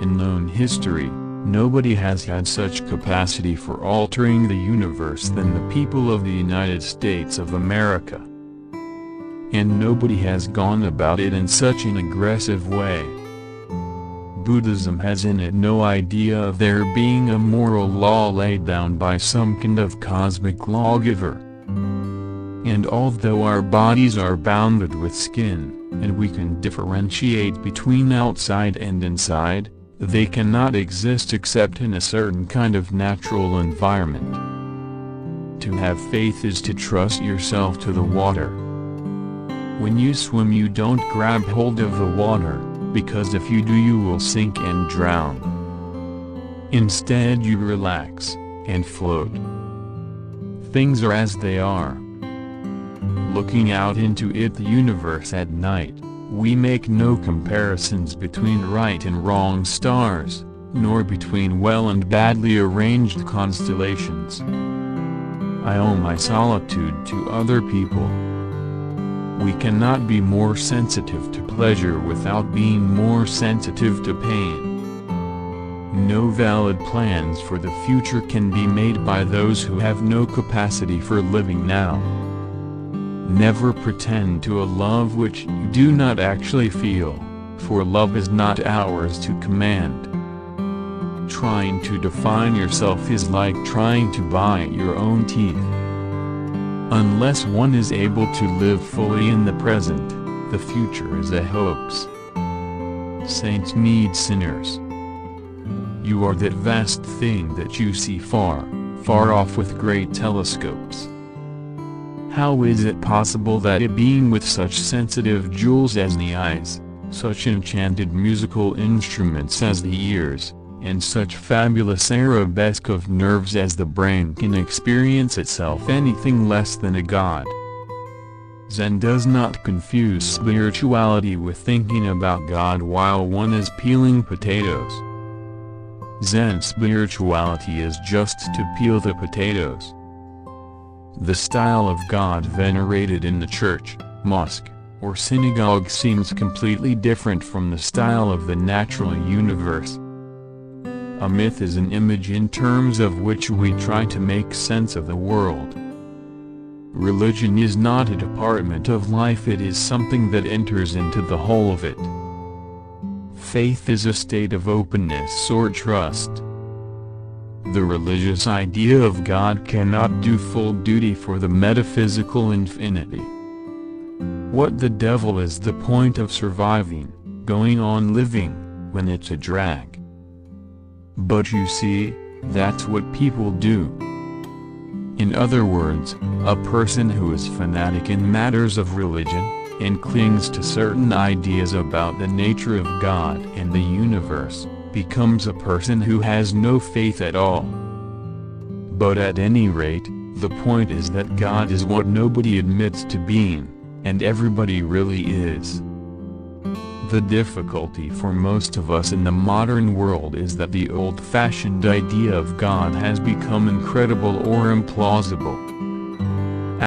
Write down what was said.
in known history, nobody has had such capacity for altering the universe than the people of the United States of America. And nobody has gone about it in such an aggressive way. Buddhism has in it no idea of there being a moral law laid down by some kind of cosmic lawgiver. And although our bodies are bounded with skin, and we can differentiate between outside and inside, they cannot exist except in a certain kind of natural environment. To have faith is to trust yourself to the water. When you swim, you don't grab hold of the water, because if you do you will sink and drown. Instead you relax, and float. Things are as they are. Looking out into the universe at night, we make no comparisons between right and wrong stars, nor between well and badly arranged constellations. I owe my solitude to other people. We cannot be more sensitive to pleasure without being more sensitive to pain. No valid plans for the future can be made by those who have no capacity for living now. Never pretend to a love which you do not actually feel, for love is not ours to command. Trying to define yourself is like trying to bite your own teeth. Unless one is able to live fully in the present, the future is a hoax. Saints need sinners. You are that vast thing that you see far, far off with great telescopes. How is it possible that a being with such sensitive jewels as the eyes, such enchanted musical instruments as the ears, and such fabulous arabesque of nerves as the brain can experience itself anything less than a god? Zen does not confuse spirituality with thinking about God while one is peeling potatoes. Zen spirituality is just to peel the potatoes. The style of God venerated in the church, mosque, or synagogue seems completely different from the style of the natural universe. A myth is an image in terms of which we try to make sense of the world. Religion is not a department of life, it is something that enters into the whole of it. Faith is a state of openness or trust. The religious idea of God cannot do full duty for the metaphysical infinity. What the devil is the point of surviving, going on living, when it's a drag? But you see, that's what people do. In other words, a person who is fanatic in matters of religion, and clings to certain ideas about the nature of God and the universe, becomes a person who has no faith at all. But at any rate, the point is that God is what nobody admits to being, and everybody really is. The difficulty for most of us in the modern world is that the old-fashioned idea of God has become incredible or implausible.